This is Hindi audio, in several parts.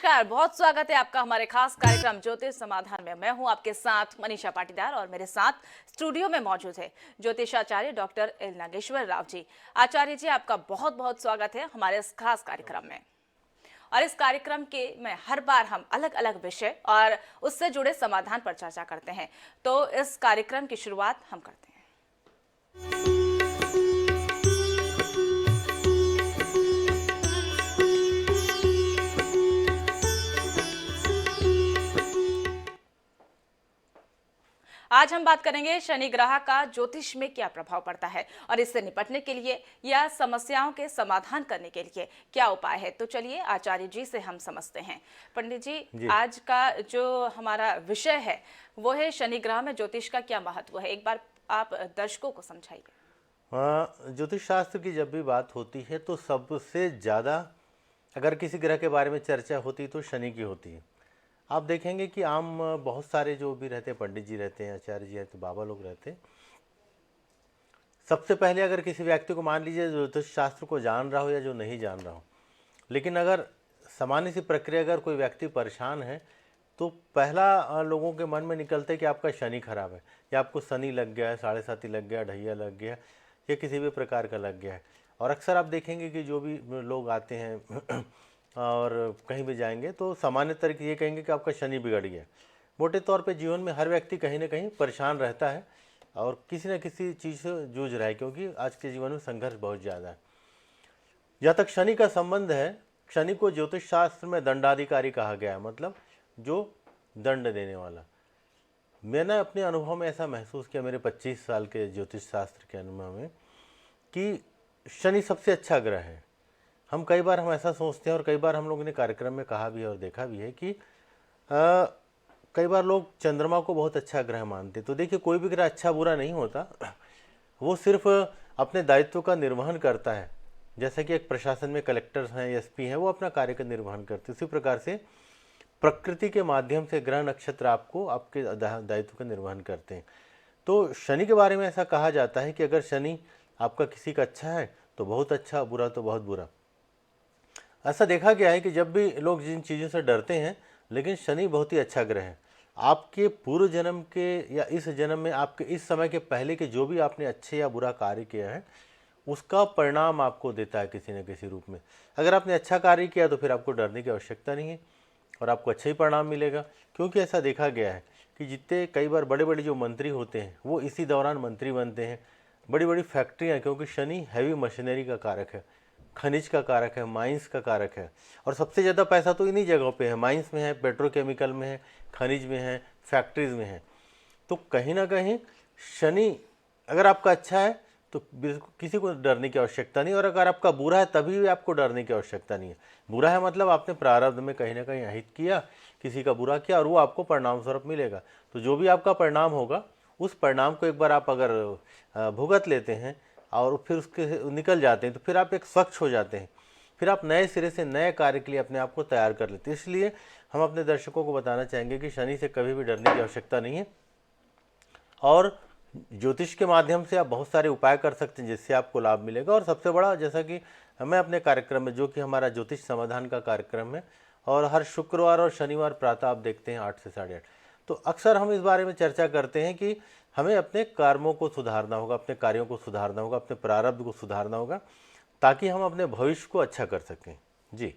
नमस्कार, बहुत स्वागत है आपका हमारे खास कार्यक्रम ज्योतिष समाधान में। मैं हूं आपके साथ मनीषा पाटीदार और मेरे साथ स्टूडियो में मौजूद है ज्योतिषाचार्य डॉक्टर एल नागेश्वर राव जी। आचार्य जी, आपका बहुत बहुत स्वागत है हमारे इस खास कार्यक्रम में। और इस कार्यक्रम के में हर बार हम अलग अलग विषय और उससे जुड़े समाधान पर चर्चा करते हैं, तो इस कार्यक्रम की शुरुआत हम करते हैं। आज हम बात करेंगे शनि ग्रह का ज्योतिष में क्या प्रभाव पड़ता है और इससे निपटने के लिए या समस्याओं के समाधान करने के लिए क्या उपाय है। तो चलिए आचार्य जी से हम समझते हैं। पंडित जी, आज का जो हमारा विषय है वो है शनि ग्रह में ज्योतिष का क्या महत्व है। एक बार आप दर्शकों को समझाइए। ज्योतिष शास्त्र की जब भी बात होती है तो सबसे ज़्यादा अगर किसी ग्रह के बारे में चर्चा होती तो शनि की होती है। आप देखेंगे कि आम बहुत सारे जो भी रहते हैं, पंडित जी रहते हैं, आचार्य जी रहते हैं, बाबा लोग रहते हैं, सबसे पहले अगर किसी व्यक्ति को मान लीजिए ज्योतिष शास्त्र को जान रहा हो या जो नहीं जान रहा हो, लेकिन अगर सामान्य सी प्रक्रिया अगर कोई व्यक्ति परेशान है तो पहला लोगों के मन में निकलता है कि आपका शनि खराब है या आपको शनि लग गया है, साढ़े साती लग गया, ढैया लग गया या किसी भी प्रकार का लग गया है। और अक्सर आप देखेंगे कि जो भी लोग आते हैं और कहीं भी जाएंगे तो सामान्य तरीके ये कहेंगे कि आपका शनि बिगड़ गया। मोटे तौर पे जीवन में हर व्यक्ति कहीं ना कहीं परेशान रहता है और किसी न किसी चीज़ से जूझ रहा है, क्योंकि आज के जीवन में संघर्ष बहुत ज़्यादा है। जहाँ तक शनि का संबंध है, शनि को ज्योतिष शास्त्र में दंडाधिकारी कहा गया है, मतलब जो दंड देने वाला। मैंने अपने अनुभव में ऐसा महसूस किया मेरे 25 साल के ज्योतिष शास्त्र के अनुभव में कि शनि सबसे अच्छा ग्रह है। हम ऐसा सोचते हैं और कई बार हम लोगों ने कार्यक्रम में कहा भी है और देखा भी है कि कई बार लोग चंद्रमा को बहुत अच्छा ग्रह मानते। तो देखिए, कोई भी ग्रह अच्छा बुरा नहीं होता, वो सिर्फ अपने दायित्व का निर्वहन करता है। जैसे कि एक प्रशासन में कलेक्टर्स हैं, एसपी हैं, वो अपना कार्य का निर्वहन करते हैं, उसी प्रकार से प्रकृति के माध्यम से ग्रह नक्षत्र आपको आपके दायित्व का निर्वहन करते हैं। तो शनि के बारे में ऐसा कहा जाता है कि अगर शनि आपका किसी का अच्छा है तो बहुत अच्छा, बुरा तो बहुत बुरा। ऐसा देखा गया है कि जब भी लोग जिन चीज़ों से डरते हैं, लेकिन शनि बहुत ही अच्छा ग्रह है। आपके पूर्व जन्म के या इस जन्म में आपके इस समय के पहले के जो भी आपने अच्छे या बुरा कार्य किया है उसका परिणाम आपको देता है किसी न किसी रूप में। अगर आपने अच्छा कार्य किया तो फिर आपको डरने की आवश्यकता नहीं है और आपको अच्छा ही परिणाम मिलेगा, क्योंकि ऐसा देखा गया है कि जितने कई बार बड़े बड़े जो मंत्री होते हैं वो इसी दौरान मंत्री बनते हैं। बड़ी बड़ी फैक्ट्रियाँ, क्योंकि शनि हैवी मशीनरी का कारक है, खनिज का कारक है, माइंस का कारक है, और सबसे ज़्यादा पैसा तो इन्हीं जगहों पे है, माइंस में है, पेट्रोकेमिकल में है, खनिज में है, फैक्ट्रीज में है। तो कहीं ना कहीं शनि अगर आपका अच्छा है तो बिल्कुल किसी को डरने की आवश्यकता नहीं, और अगर आपका बुरा है तभी भी आपको डरने की आवश्यकता नहीं है। बुरा है मतलब आपने प्रारब्ध में कहीं ना कहीं अहित किया, किसी का बुरा किया, और वो आपको परिणाम स्वरूप मिलेगा। तो जो भी आपका परिणाम होगा उस परिणाम को एक बार आप अगर भुगत लेते हैं और फिर उसके निकल जाते हैं तो फिर आप एक स्वच्छ हो जाते हैं, फिर आप नए सिरे से नए कार्य के लिए अपने आप को तैयार कर लेते हैं। इसलिए हम अपने दर्शकों को बताना चाहेंगे कि शनि से कभी भी डरने की आवश्यकता नहीं है, और ज्योतिष के माध्यम से आप बहुत सारे उपाय कर सकते हैं जिससे आपको लाभ मिलेगा। और सबसे बड़ा, जैसा कि मैं अपने कार्यक्रम में, जो कि हमारा ज्योतिष समाधान का कार्यक्रम है और हर शुक्रवार और शनिवार प्रातः आप देखते हैं 8 से 8:30, तो अक्सर हम इस बारे में चर्चा करते हैं कि हमें अपने कर्मों को सुधारना होगा, अपने कार्यों को सुधारना होगा, अपने प्रारब्ध को सुधारना होगा, ताकि हम अपने भविष्य को अच्छा कर सकें। जी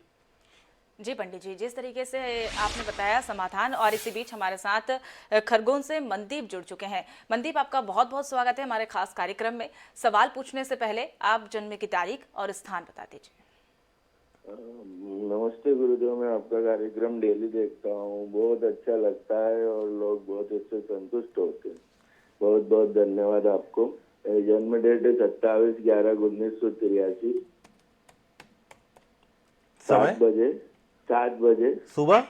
पंडित जी, जिस तरीके से आपने बताया समाधान, और इसी बीच हमारे साथ खरगोन से मनदीप जुड़ चुके हैं। मनदीप, आपका बहुत बहुत स्वागत है हमारे खास कार्यक्रम में। सवाल पूछने से पहले आप जन्म की तारीख और स्थान बता दीजिए। नमस्ते गुरुदेव, मैं आपका कार्यक्रम डेली देखता हूँ, बहुत अच्छा लगता है और लोग बहुत इससे संतुष्ट होते हैं। बहुत बहुत धन्यवाद आपको। जन्म डेट है 27/11/1983, 7 बजे सुबह।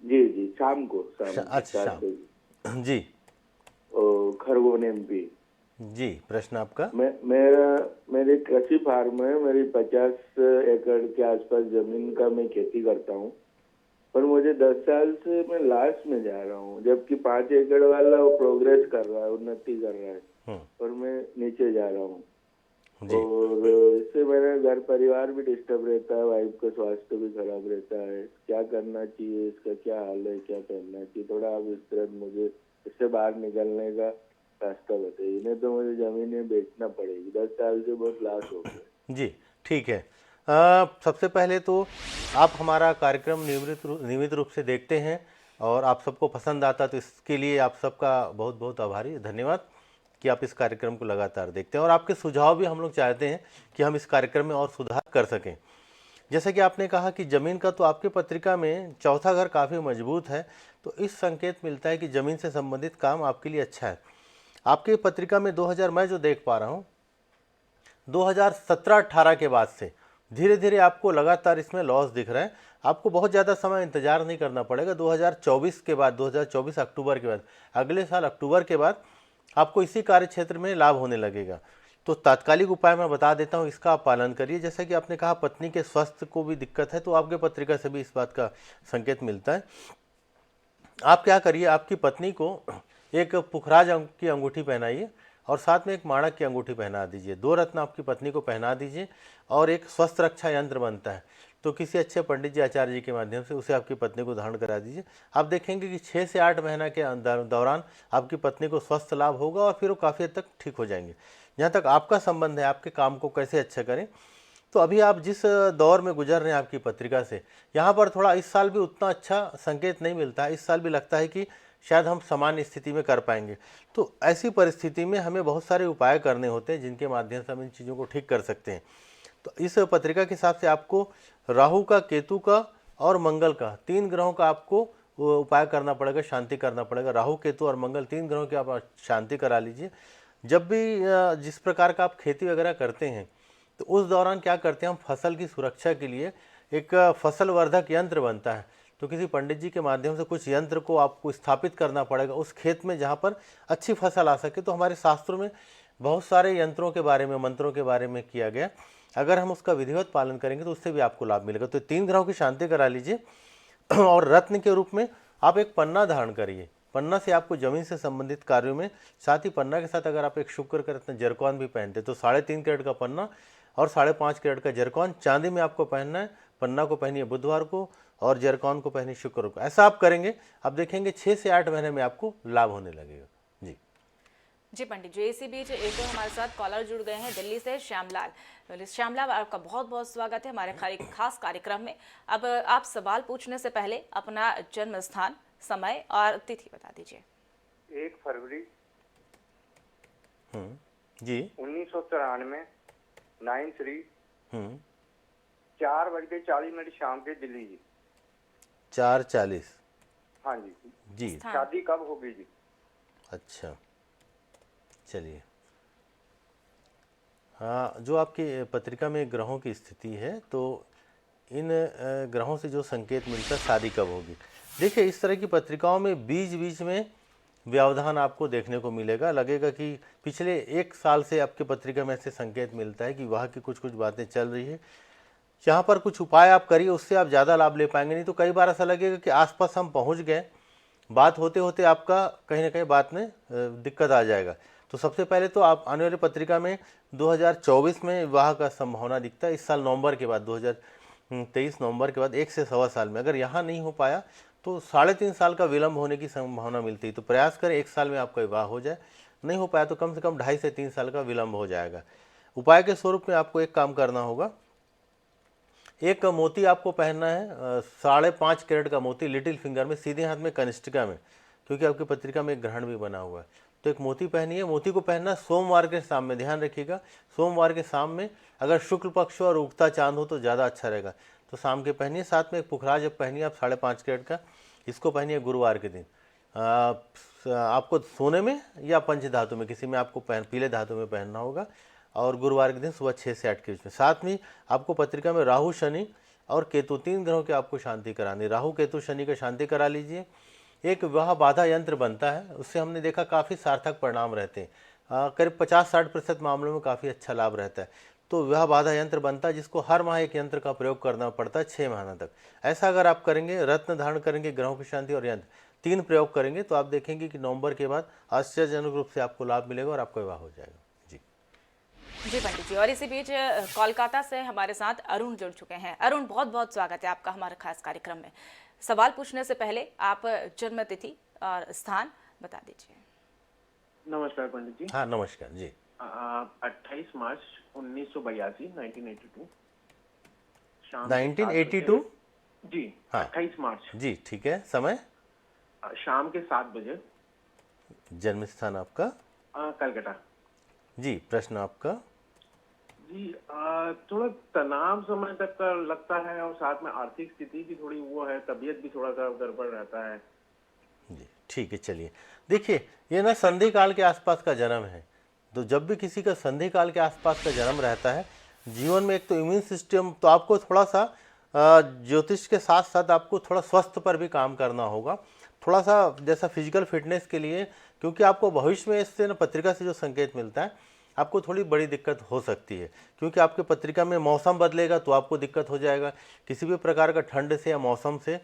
जी, शाम को, अच्छा, जी। खरगोन MP। जी, प्रश्न आपका। मेरी कृषि फार्म है, मेरी 50 एकड़ के आसपास जमीन का मैं खेती करता हूँ, पर मुझे 10 साल से मैं लास्ट में जा रहा हूँ, जबकि 5 एकड़ वाला वो प्रोग्रेस कर रहा है, उन्नति कर रहा है, और मैं नीचे जा रहा हूँ। जी। और इससे मेरा घर परिवार भी डिस्टर्ब रहता है, वाइफ का स्वास्थ्य भी खराब रहता है। क्या करना चाहिए, इसका क्या हाल है, क्या करना चाहिए, थोड़ा आप इस तरह मुझे इससे बाहर निकलने का रास्ता बताइए, नहीं तो मुझे जमीनें बेचना पड़ेगी। 10 साल से बहुत लॉस हो गया। जी, ठीक है। सबसे पहले तो आप हमारा कार्यक्रम नियमित रूप से देखते हैं और आप सबको पसंद आता, तो इसके लिए आप सबका बहुत बहुत आभारी, धन्यवाद कि आप इस कार्यक्रम को लगातार देखते हैं। और आपके सुझाव भी हम लोग चाहते हैं कि हम इस कार्यक्रम में और सुधार कर सकें। जैसा कि आपने कहा कि ज़मीन का, तो आपकी पत्रिका में चौथा घर काफ़ी मजबूत है, तो इस संकेत मिलता है कि ज़मीन से संबंधित काम आपके लिए अच्छा है। आपकी पत्रिका में 2000, मैं जो देख पा रहा हूँ, 2017-18 के बाद से धीरे धीरे आपको लगातार इसमें लॉस दिख रहा है। आपको बहुत ज़्यादा समय इंतजार नहीं करना पड़ेगा। 2024 के बाद, 2024 अक्टूबर के बाद, अगले साल अक्टूबर के बाद आपको इसी कार्य क्षेत्र में लाभ होने लगेगा। तो तात्कालिक उपाय मैं बता देता हूँ, इसका आप पालन करिए। जैसा कि आपने कहा पत्नी के स्वास्थ्य को भी दिक्कत है, तो आपके पत्रिका से भी इस बात का संकेत मिलता है। आप क्या करिए, आपकी पत्नी को एक पुखराज अंक की अंगूठी पहनाइए और साथ में एक माणक की अंगूठी पहना दीजिए। 2 रत्न आपकी पत्नी को पहना दीजिए और एक स्वस्थ रक्षा यंत्र बनता है, तो किसी अच्छे पंडित जी, आचार्य जी के माध्यम से उसे आपकी पत्नी को धारण करा दीजिए। आप देखेंगे कि 6 से 8 महीना के दौरान आपकी पत्नी को स्वस्थ लाभ होगा और फिर वो काफ़ी हद तक ठीक हो जाएंगे। जहाँ तक आपका संबंध है, आपके काम को कैसे अच्छा करें, तो अभी आप जिस दौर में गुजर रहे हैं आपकी पत्रिका से, यहाँ पर थोड़ा इस साल भी उतना अच्छा संकेत नहीं मिलता है। इस साल भी लगता है कि शायद हम सामान्य स्थिति में कर पाएंगे। तो ऐसी परिस्थिति में हमें बहुत सारे उपाय करने होते हैं जिनके माध्यम से हम इन चीज़ों को ठीक कर सकते हैं। तो इस पत्रिका के हिसाब से आपको राहु का, केतु का और मंगल का, 3 ग्रहों का आपको वो उपाय करना पड़ेगा, शांति करना पड़ेगा। राहु, केतु और मंगल, 3 ग्रहों की आप शांति करा लीजिए। जब भी जिस प्रकार का आप खेती वगैरह करते हैं, तो उस दौरान क्या करते हैं, हम फसल की सुरक्षा के लिए एक फसल वर्धक यंत्र बनता है, तो किसी पंडित जी के माध्यम से कुछ यंत्र को आपको स्थापित करना पड़ेगा उस खेत में जहाँ पर अच्छी फसल आ सके। तो हमारे शास्त्रों में बहुत सारे यंत्रों के बारे में, मंत्रों के बारे में किया गया। अगर हम उसका विधिवत पालन करेंगे तो उससे भी आपको लाभ मिलेगा। तो 3 ग्रहों की शांति करा लीजिए और रत्न के रूप में आप एक पन्ना धारण करिए। पन्ना से आपको जमीन से संबंधित कार्यों में, साथ ही पन्ना के साथ अगर आप एक शुक्र का रत्न जरकौन भी पहनते, तो 3.5 कैरेट का पन्ना और 5.5 कैरेट का जरकौन चांदी में आपको पहनना है। पन्ना को पहनिए बुधवार को और जरकौन को पहनिए शुक्र को। ऐसा आप करेंगे, आप देखेंगे 6 से 8 महीने में आपको लाभ होने लगेगा। जी जी पंडित जी, इसी बीच एक और हमारे साथ कॉलर जुड़ गए हैं दिल्ली से, श्यामलाल। श्यामलाल, आपका बहुत बहुत स्वागत है हमारे खास कार्यक्रम में। अब आप सवाल पूछने से पहले अपना जन्म स्थान, समय और तिथि बता दीजिए। 1 फरवरी जी 1993, 9/3, हम्म 4:40 शाम के, दिल्ली जी। 4:40। हाँ जी। जी स्थान। शादी कब होगी जी? अच्छा, चलिए। हाँ, जो आपकी पत्रिका में ग्रहों की स्थिति है, तो इन ग्रहों से जो संकेत मिलता है शादी कब होगी। देखिए, इस तरह की पत्रिकाओं में बीच बीच में व्यवधान आपको देखने को मिलेगा। लगेगा कि पिछले 1 साल से आपकी पत्रिका में ऐसे संकेत मिलता है कि वहाँ की कुछ कुछ बातें चल रही है। यहाँ पर कुछ उपाय आप करिए, उससे आप ज़्यादा लाभ ले पाएंगे। नहीं तो कई बार ऐसा लगेगा कि आसपास हम पहुँच गए, बात होते होते आपका कहीं ना कहीं बात में दिक्कत आ जाएगा। तो सबसे पहले तो आप आने वाली पत्रिका में 2024 में विवाह का संभावना दिखता है। इस साल नवंबर के बाद, 2023 नवंबर के बाद 1 से सवा साल में, अगर यहाँ नहीं हो पाया तो 3.5 साल का विलंब होने की संभावना मिलती है। तो प्रयास करें 1 साल में आपका विवाह हो जाए, नहीं हो पाया तो कम से कम 2.5 से 3 साल का विलंब हो जाएगा। उपाय के स्वरूप में आपको एक काम करना होगा, एक मोती आपको पहनना है, 5.5 कैरेट का मोती लिटिल फिंगर में, सीधे हाथ में कनिष्ठिका में, क्योंकि आपकी पत्रिका में एक ग्रहण भी बना हुआ है। तो एक मोती पहनिए। मोती को पहनना सोमवार के शाम में, ध्यान रखिएगा सोमवार के शाम में। अगर शुक्ल पक्ष और उगता चांद हो तो ज़्यादा अच्छा रहेगा, तो शाम के पहनिए। साथ में एक पुखराज पहनिए आप 5.5 कैरेट का, इसको पहनिए गुरुवार के दिन। आपको सोने में या पंच धातु में, किसी में आपको पीले धातु में पहनना होगा, और गुरुवार के दिन सुबह 6 से 8 के बीच में। साथ में आपको पत्रिका में राहु, शनि और केतु, 3 ग्रहों की आपको शांति करानी। राहु, केतु, शनि का शांति करा लीजिए। एक विवाह बाधा यंत्र बनता है, उससे हमने देखा काफ़ी सार्थक परिणाम रहते हैं। करीब 50-60% मामलों में काफ़ी अच्छा लाभ रहता है। तो विवाह बाधा यंत्र बनता है, जिसको हर माह एक यंत्र का प्रयोग करना पड़ता है 6 महीना तक। ऐसा अगर आप करेंगे, रत्न धारण करेंगे, ग्रहों की शांति और यंत्र 3 प्रयोग करेंगे, तो आप देखेंगे कि नवंबर के बाद आश्चर्यजनक रूप से आपको लाभ मिलेगा और आपका विवाह हो जाएगा। जी जी पंडित जी, और इसी बीच कोलकाता से हमारे साथ अरुण जुड़ चुके हैं। अरुण, बहुत बहुत स्वागत है आपका हमारे खास कार्यक्रम में। सवाल पूछने से पहले आप जन्म तिथि और स्थान बता दीजिए। नमस्कार पंडित जी। हाँ नमस्कार जी। 28 मार्च 1982 1982 शाम के 7 1982 बजे। जी हाँ। 28 मार्च जी ठीक है। समय? शाम के 7 बजे। जन्म स्थान आपका? कलकत्ता। जी, प्रश्न आपका? जी थोड़ा तनाव समय तक का लगता है और साथ में आर्थिक स्थिति भी थोड़ी वो है, तबीयत भी थोड़ा सा गड़बड़ रहता है। जी ठीक है। चलिए देखिए, ये ना संधि काल के आसपास का जन्म है। तो जब भी किसी का संधि काल के आसपास का जन्म रहता है, जीवन में एक तो इम्यून सिस्टम, तो आपको थोड़ा सा ज्योतिष के साथ साथ आपको थोड़ा स्वास्थ्य पर भी काम करना होगा, थोड़ा सा जैसा फिजिकल फिटनेस के लिए, क्योंकि आपको भविष्य में इससे ना पत्रिका से जो संकेत मिलता है, आपको थोड़ी बड़ी दिक्कत हो सकती है, क्योंकि आपके पत्रिका में मौसम बदलेगा तो आपको दिक्कत हो जाएगा। किसी भी प्रकार का ठंड से या मौसम से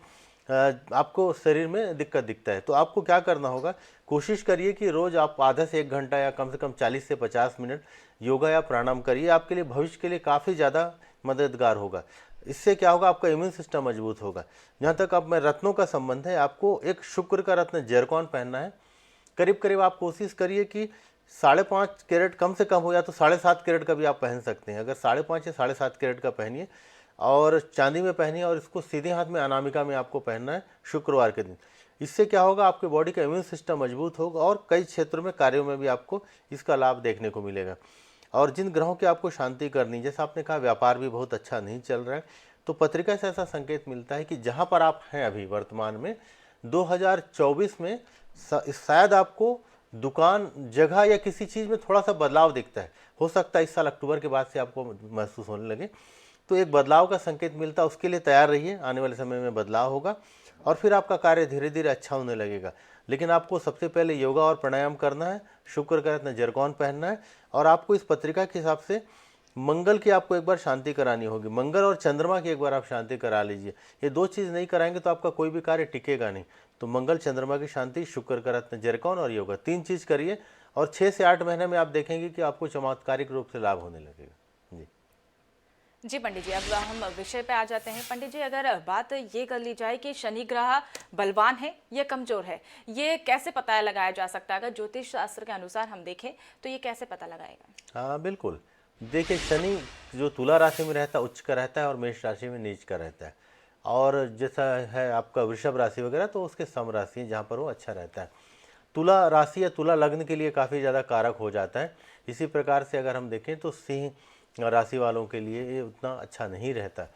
आपको शरीर में दिक्कत दिखता है। तो आपको क्या करना होगा, कोशिश करिए कि रोज़ आप आधा से 1 घंटा या कम से कम 40 से 50 मिनट योगा या प्राणायाम करिए। आपके लिए भविष्य के लिए काफ़ी ज़्यादा मददगार होगा। इससे क्या होगा, आपका इम्यून सिस्टम मजबूत होगा। जहाँ तक अब मैं रत्नों का संबंध है, आपको एक शुक्र का रत्न जरकौन पहनना है। करीब करीब आप कोशिश करिए कि 5.5 कैरेट कम से कम हो, या तो 7.5 कैरेट का भी आप पहन सकते हैं। अगर 5.5 या 7.5 कैरेट का पहनिए और चांदी में पहनिए, और इसको सीधे हाथ में अनामिका में आपको पहनना है शुक्रवार के दिन। इससे क्या होगा, आपके बॉडी का इम्यून सिस्टम मजबूत होगा और कई क्षेत्रों में, कार्यों में भी आपको इसका लाभ देखने को मिलेगा। और जिन ग्रहों की आपको शांति करनी, जैसा आपने कहा व्यापार भी बहुत अच्छा नहीं चल रहा है, तो पत्रिका से ऐसा संकेत मिलता है कि जहाँ पर आप हैं अभी वर्तमान में, 2024 में शायद आपको दुकान, जगह या किसी चीज़ में थोड़ा सा बदलाव दिखता है। हो सकता है इस साल अक्टूबर के बाद से आपको महसूस होने लगे, तो एक बदलाव का संकेत मिलता है। उसके लिए तैयार रहिए, आने वाले समय में बदलाव होगा और फिर आपका कार्य धीरे धीरे अच्छा होने लगेगा। लेकिन आपको सबसे पहले योगा और प्राणायाम करना है, शुक्र का रत्न जरकौन पहनना है, और आपको इस पत्रिका के हिसाब से मंगल की आपको एक बार शांति करानी होगी। मंगल और चंद्रमा की एक बार आप शांति करा लीजिए। ये 2 चीज़ नहीं कराएंगे तो आपका कोई भी कार्य टिकेगा नहीं। तो मंगल चंद्रमा की शांति, शुक्र का रत्न जरकौन और योगा, 3 चीज़ करिए और 6 से 8 महीने में आप देखेंगे कि आपको चमत्कारिक रूप से लाभ होने लगेगा। जी जी पंडित जी, अब हम विषय पे आ जाते हैं। पंडित जी, अगर बात ये कर ली जाए कि शनि ग्रह बलवान है या कमजोर है, ये कैसे पता लगाया जा सकता है? अगर ज्योतिष शास्त्र के अनुसार हम देखें तो ये कैसे पता लगाएगा? हाँ बिल्कुल। देखिए, शनि जो तुला राशि में रहता है उच्च का रहता है, और मेष राशि में नीच का रहता है। और जैसा है आपका वृषभ राशि वगैरह, तो उसके सम राशि जहाँ पर वो अच्छा रहता है। तुला राशि या तुला लग्न के लिए काफ़ी ज़्यादा कारक हो जाता है। इसी प्रकार से अगर हम देखें तो सिंह राशि वालों के लिए ये उतना अच्छा नहीं रहता।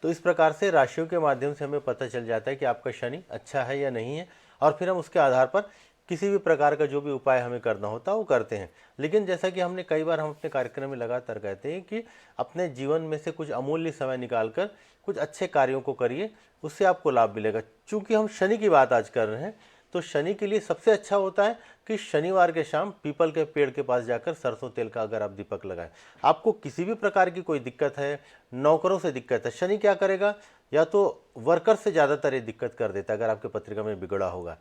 तो इस प्रकार से राशियों के माध्यम से हमें पता चल जाता है कि आपका शनि अच्छा है या नहीं है, और फिर हम उसके आधार पर किसी भी प्रकार का जो भी उपाय हमें करना होता है वो करते हैं। लेकिन जैसा कि हमने कई बार हम अपने कार्यक्रम में लगातार कहते हैं कि अपने जीवन में से कुछ अमूल्य समय निकालकर कुछ अच्छे कार्यों को करिए, उससे आपको लाभ मिलेगा। चूँकि हम शनि की बात आज कर रहे हैं, तो शनि के लिए सबसे अच्छा होता है कि शनिवार के शाम पीपल के पेड़ के पास जाकर सरसों तेल का अगर आप दीपक लगाएं। आपको किसी भी प्रकार की कोई दिक्कत है, नौकरों से दिक्कत है, शनि क्या करेगा, या तो वर्कर से ज़्यादातर ये दिक्कत कर देता है। अगर आपके पत्रिका में बिगड़ा होगा,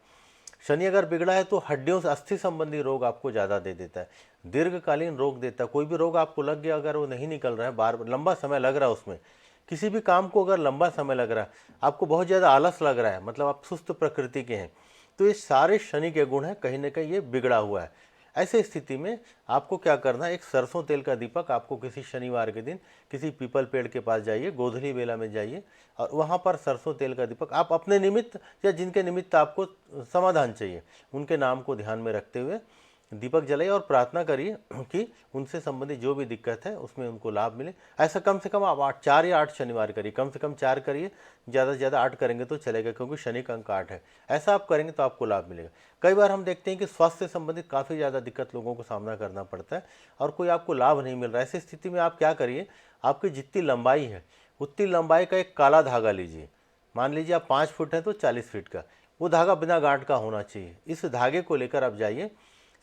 शनि अगर बिगड़ा है तो हड्डियों से, अस्थि संबंधी रोग आपको ज़्यादा दे देता है, दीर्घकालीन रोग देता है। कोई भी रोग आपको लग गया, अगर वो नहीं निकल रहा है, बार लंबा समय लग रहा है उसमें, किसी भी काम को अगर लंबा समय लग रहा है, आपको बहुत ज़्यादा आलस लग रहा है, मतलब आप सुस्त प्रकृति के हैं, तो ये सारे शनि के गुण हैं, कहीं ना कहीं ये बिगड़ा हुआ है। ऐसे स्थिति में आपको क्या करना है, एक सरसों तेल का दीपक आपको किसी शनिवार के दिन किसी पीपल पेड़ के पास जाइए, गोधूली बेला में जाइए, और वहाँ पर सरसों तेल का दीपक आप अपने निमित्त या जिनके निमित्त आपको समाधान चाहिए, उनके नाम को ध्यान में रखते हुए दीपक जलाइए और प्रार्थना करिए कि उनसे संबंधित जो भी दिक्कत है उसमें उनको लाभ मिले। ऐसा कम से कम आप 4 या 8 शनिवार करिए, कम से कम 4 करिए, ज़्यादा से ज़्यादा 8 करेंगे तो चलेगा, क्योंकि शनि का अंक 8 है। ऐसा आप करेंगे तो आपको लाभ मिलेगा। कई बार हम देखते हैं कि स्वास्थ्य से संबंधित काफ़ी ज़्यादा दिक्कत लोगों को सामना करना पड़ता है और कोई आपको लाभ नहीं मिल रहा है। ऐसी स्थिति में आप क्या करिए, आपकी जितनी लंबाई है उतनी लंबाई का एक काला धागा लीजिए। मान लीजिए आप 5 फुट हैं तो 40 फीट का वो धागा बिना गांठ का होना चाहिए। इस धागे को लेकर आप जाइए,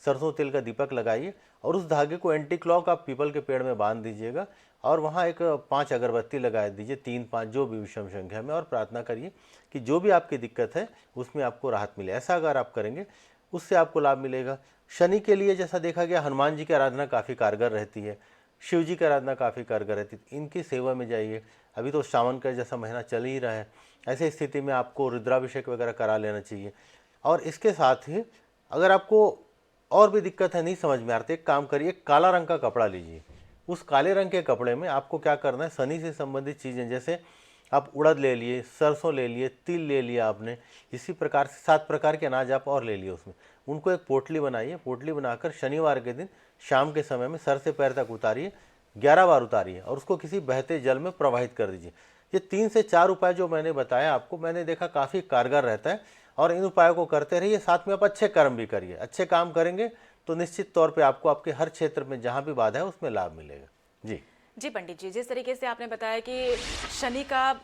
सरसों तेल का दीपक लगाइए और उस धागे को एंटी क्लॉक आप पीपल के पेड़ में बांध दीजिएगा और वहाँ एक 5 अगरबत्ती लगा दीजिए, 3-5 जो भी विषम संख्या में, और प्रार्थना करिए कि जो भी आपकी दिक्कत है उसमें आपको राहत मिले। ऐसा अगर आप करेंगे उससे आपको लाभ मिलेगा। शनि के लिए जैसा देखा गया, हनुमान जी की आराधना काफ़ी कारगर रहती है। शिव जी की आराधना काफ़ी कारगर रहती है, इनकी सेवा में जाइए। अभी तो सावन का जैसा महीना चल ही रहा है, ऐसे स्थिति में आपको रुद्राभिषेक वगैरह करा लेना चाहिए। और इसके साथ ही अगर आपको और भी दिक्कत है, नहीं समझ में आती, एक काम करिए, काला रंग का कपड़ा लीजिए। उस काले रंग के कपड़े में आपको क्या करना है, शनि से संबंधित चीज़ें, जैसे आप उड़द ले लिए, सरसों ले लिए, तिल ले लिया आपने, इसी प्रकार से 7 प्रकार के अनाज आप और ले लिए उसमें, उनको एक पोटली बनाइए। पोटली बनाकर शनिवार के दिन शाम के समय में सर से पैर तक उतारिए, 11 बार उतारिए और उसको किसी बहते जल में प्रवाहित कर दीजिए। ये 3 से 4 उपाय जो मैंने बताया आपको, मैंने देखा काफ़ी कारगर रहता है और इन उपायों को करते रहिए। साथ में आप अच्छे कर्म भी करिए। अच्छे काम करेंगे तो निश्चित तौर पे आपको आपके हर क्षेत्र में जहाँ भी बाधा है उसमें लाभ मिलेगा। जी जी पंडित जी, जिस तरीके से आपने बताया कि शनि का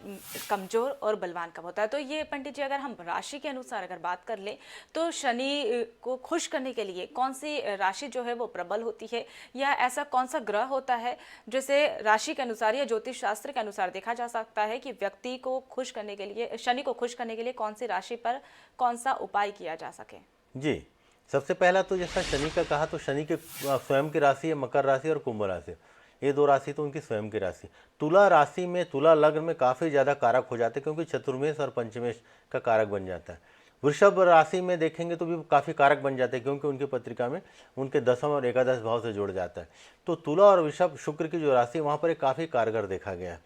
कमजोर और बलवान कब होता है, तो ये पंडित जी अगर हम राशि के अनुसार अगर बात कर लें तो शनि को खुश करने के लिए कौन सी राशि जो है वो प्रबल होती है, या ऐसा कौन सा ग्रह होता है जैसे राशि के अनुसार या ज्योतिष शास्त्र के अनुसार देखा जा सकता है कि व्यक्ति को खुश करने के लिए, शनि को खुश करने के लिए कौन सी राशि पर कौन सा उपाय किया जा सके? जी, सबसे पहला तो जैसा शनि का कहा, तो शनि के स्वयं की राशि है मकर राशि और कुंभ राशि, ये 2 राशि तो उनकी स्वयं की राशि। तुला राशि में, तुला लग्न में काफ़ी ज़्यादा कारक हो जाते हैं, क्योंकि चतुर्मेश और पंचमेश का कारक बन जाता है। वृषभ राशि में देखेंगे तो भी काफ़ी कारक बन जाते हैं, क्योंकि उनकी पत्रिका में उनके 10वें और 11 भाव से जुड़ जाता है। तो तुला और वृषभ, शुक्र की जो राशि, वहाँ पर एक काफ़ी कारगर देखा गया है।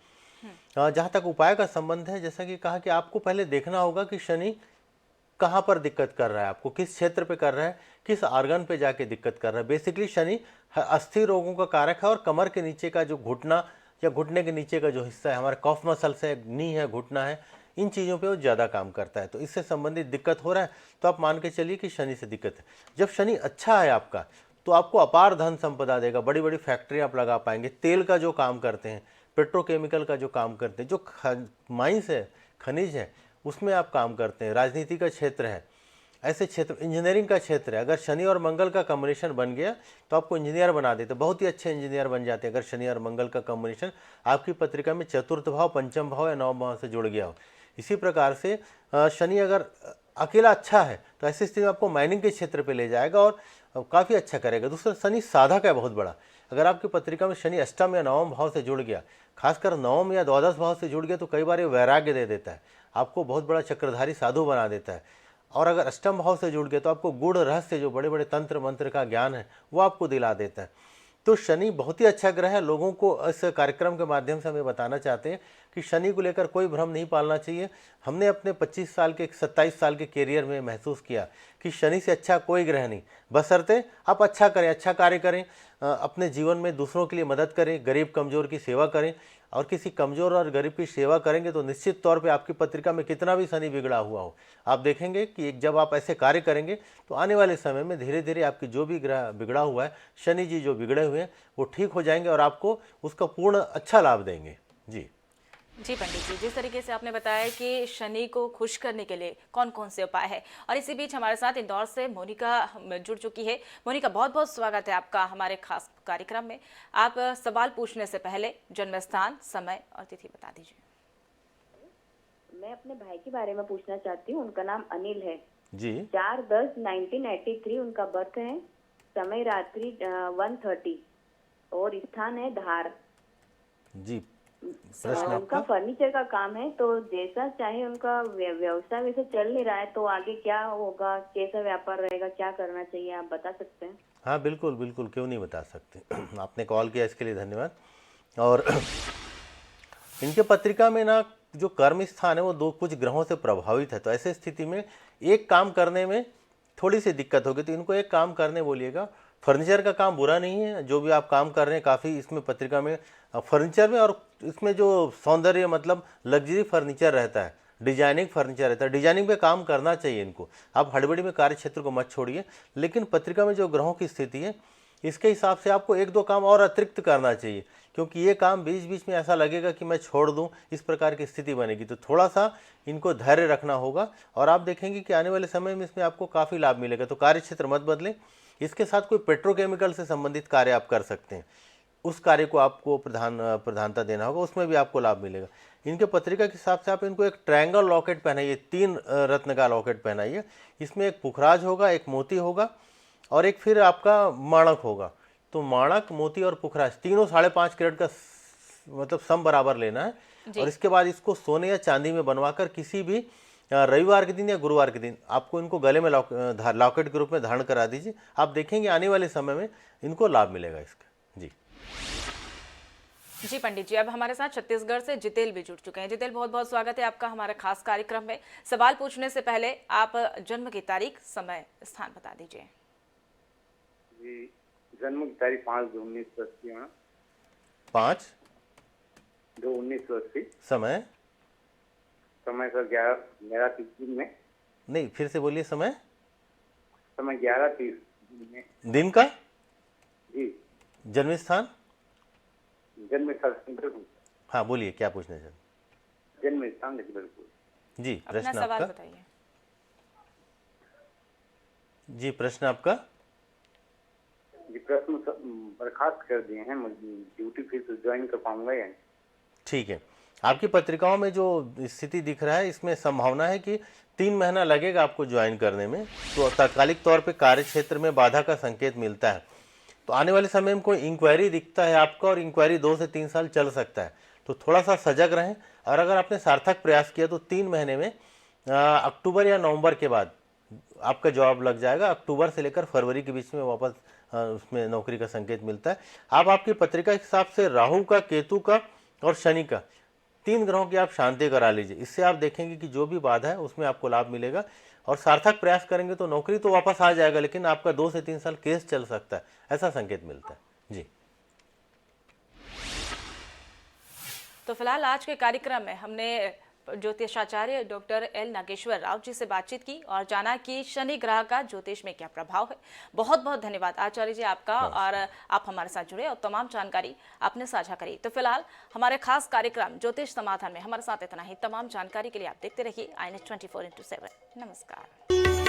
जहाँ तक उपाय का संबंध है, जैसा कि कहा कि आपको पहले देखना होगा कि शनि कहाँ पर दिक्कत कर रहा है, आपको किस क्षेत्र पे कर रहा है, किस आर्गन पे जाके दिक्कत कर रहा है। बेसिकली शनि अस्थि रोगों का कारक है और कमर के नीचे का जो घुटना या घुटने के नीचे का जो हिस्सा है, हमारे कफ मसल्स है, नी है, घुटना है, इन चीज़ों पे वो ज़्यादा काम करता है। तो इससे संबंधित दिक्कत हो रहा है तो आप मान के चलिए कि शनि से दिक्कत है। जब शनि अच्छा है आपका तो आपको अपार धन संपदा देगा, बड़ी बड़ी फैक्ट्री आप लगा पाएंगे, तेल का जो काम करते हैं, पेट्रोकेमिकल का जो काम करते हैं, जो माइंस है, खनिज है, उसमें आप काम करते हैं, राजनीति का क्षेत्र है, ऐसे क्षेत्र, इंजीनियरिंग का क्षेत्र है। अगर शनि और मंगल का कॉम्बिनेशन बन गया तो आपको इंजीनियर बना देते, बहुत ही अच्छे इंजीनियर बन जाते हैं अगर शनि और मंगल का कॉम्बिनेशन आपकी पत्रिका में चतुर्थ भाव, पंचम भाव या 9वें भाव से जुड़ गया हो। इसी प्रकार से शनि अगर अकेला अच्छा है तो ऐसी स्थिति में आपको माइनिंग के क्षेत्र पे ले जाएगा और काफ़ी अच्छा करेगा। दूसरा, शनि साधक है बहुत बड़ा। अगर आपकी पत्रिका में शनि अष्टम या 9वें भाव से जुड़ गया, खासकर 9वें या द्वादश भाव से जुड़ गया, तो कई बार ये वैराग्य दे देता है, आपको बहुत बड़ा चक्रधारी साधु बना देता है। और अगर अष्टम भाव से जुड़ गया तो आपको गूढ़ रहस्य, जो बड़े बड़े तंत्र मंत्र का ज्ञान है, वो आपको दिला देता है। तो शनि बहुत ही अच्छा ग्रह है। लोगों को इस कार्यक्रम के माध्यम से हमें बताना चाहते हैं कि शनि को लेकर कोई भ्रम नहीं पालना चाहिए। हमने अपने 25 साल के 27 साल के कैरियर में महसूस किया कि शनि से अच्छा कोई ग्रह नहीं, बशर्ते आप अच्छा करें, अच्छा कार्य करें, अपने जीवन में दूसरों के लिए मदद करें, गरीब कमज़ोर की सेवा करें। और किसी कमज़ोर और गरीब की सेवा करेंगे तो निश्चित तौर पे आपकी पत्रिका में कितना भी शनि बिगड़ा हुआ हो, आप देखेंगे कि जब आप ऐसे कार्य करेंगे तो आने वाले समय में धीरे धीरे आपकी जो भी ग्रह बिगड़ा हुआ है, शनि जी जो बिगड़े हुए हैं, वो ठीक हो जाएंगे और आपको उसका पूर्ण अच्छा लाभ देंगे। जी जी पंडित जी, जिस तरीके से आपने बताया कि शनि को खुश करने के लिए कौन कौन से उपाय है, और इसी बीच हमारे साथ इंदौर से मोनिका जुड़ चुकी है। मोनिका, बहुत बहुत स्वागत है आपका हमारे खास कार्यक्रम में। आप सवाल पूछने से पहले जन्म स्थान, समय और तिथि बता दीजिए। मैं अपने भाई के बारे में पूछना चाहती हूँ। उनका नाम अनिल है जी 4/10/1983 उनका बर्थ है। समय रात्रि 1:30 और स्थान है धार। जी, प्रश्न उनका आपका? फर्नीचर का काम है, तो जैसा चाहे उनका व्यवसाय वैसे चल नहीं रहा है, तो आगे क्या होगा, कैसा व्यापार रहेगा, क्या करना चाहिए, आप बता सकते हैं? हाँ बिल्कुल बिल्कुल, क्यों नहीं बता सकते। आपने कॉल किया इसके लिए धन्यवाद। और इनके पत्रिका में ना जो कर्म स्थान है वो कुछ ग्रहों से प्रभावित है, तो ऐसे स्थिति में एक काम करने में थोड़ी सी दिक्कत होगी, तो इनको एक काम करने बोलिएगा। फर्नीचर का काम बुरा नहीं है, जो भी आप काम कर रहे हैं काफ़ी इसमें पत्रिका में फर्नीचर में, और इसमें जो सौंदर्य मतलब लग्जरी फर्नीचर रहता है, डिजाइनिंग फर्नीचर रहता है, डिजाइनिंग पे काम करना चाहिए इनको। आप हड़बड़ी में कार्य क्षेत्र को मत छोड़िए, लेकिन पत्रिका में जो ग्रहों की स्थिति है इसके हिसाब से आपको 1-2 काम और अतिरिक्त करना चाहिए, क्योंकि ये काम बीच बीच में ऐसा लगेगा कि मैं छोड़ दूं, इस प्रकार की स्थिति बनेगी। तो थोड़ा सा इनको धैर्य रखना होगा और आप देखेंगे कि आने वाले समय में इसमें आपको काफ़ी लाभ मिलेगा। तो कार्य क्षेत्र मत बदलें, इसके साथ कोई पेट्रोकेमिकल से संबंधित कार्य आप कर सकते हैं, उस कार्य को आपको प्रधानता देना होगा, उसमें भी आपको लाभ मिलेगा। इनके पत्रिका के हिसाब से आप इनको एक ट्रायंगल लॉकेट पहनाइए, 3 रत्न का लॉकेट पहनाइए। इसमें एक पुखराज होगा, एक मोती होगा और एक फिर आपका माणक होगा। तो माणक, मोती और पुखराज तीनों 5.5 कैरेट का मतलब सम बराबर लेना है। और इसके बाद इसको सोने या चांदी में बनवाकर किसी भी रविवार के दिन या गुरुवार के दिन आपको इनको गले में लॉकेट के रूप में धारण करा दीजिए। आप देखेंगे आने वाले समय में इनको लाभ मिलेगा इसका। जी जी पंडित जी, अब हमारे साथ छत्तीसगढ़ से जितेल भी जुड़ चुके हैं। जितेल, बहुत बहुत स्वागत है आपका हमारे खास कार्यक्रम में। सवाल पूछने से पहले आप जन्म की तारीख, समय, स्थान बता दीजिए। जी, जन्म की तारीख 5/2/1980 है। 5/2/1980। समय सर 11:30 में। नहीं, फिर से बोलिए। समय 11:30 में। दिन का? जी। जन्म स्थान? जन्म स्थान। हाँ बोलिए, क्या पूछना चाहते? जन्म स्थान बिल्कुल। जी, अपना प्रश्न सवाल आपका बताइए। जी, प्रश्न आपका। जी, प्रश्न बर्खास्त कर दिए हैं, मुझे ड्यूटी फिर से ज्वाइन कर पाऊंगा या नहीं? ठीक है, आपकी पत्रिकाओं में जो स्थिति दिख रहा है इसमें संभावना है कि 3 महीना लगेगा आपको ज्वाइन करने में। तो तात्कालिक तौर पे कार्य क्षेत्र में बाधा का संकेत मिलता है। तो आने वाले समय में कोई इंक्वायरी दिखता है आपका, और इंक्वायरी 2 से 3 साल चल सकता है। तो थोड़ा सा सजग रहें, और अगर आपने सार्थक प्रयास किया तो 3 महीने में अक्टूबर या नवंबर के बाद आपका जॉब लग जाएगा। अक्टूबर से लेकर फरवरी के बीच में वापस उसमें नौकरी का संकेत मिलता है। आप आपकी पत्रिका के हिसाब से राहु का, केतु का और शनि का 3 ग्रहों की आप शांति करा लीजिए। इससे आप देखेंगे कि जो भी बाधा है उसमें आपको लाभ मिलेगा, और सार्थक प्रयास करेंगे तो नौकरी तो वापस आ जाएगा, लेकिन आपका 2 से 3 साल केस चल सकता है, ऐसा संकेत मिलता है। जी, तो फिलहाल आज के कार्यक्रम में हमने ज्योतिषाचार्य डॉक्टर एल नागेश्वर राव जी से बातचीत की और जाना कि शनि ग्रह का ज्योतिष में क्या प्रभाव है। बहुत बहुत धन्यवाद आचार्य जी आपका, और आप हमारे साथ जुड़े और तमाम जानकारी आपने साझा करी। तो फिलहाल हमारे खास कार्यक्रम ज्योतिष समाधान में हमारे साथ इतना ही। तमाम जानकारी के लिए आप देखते रहिए INS 24/7। नमस्कार।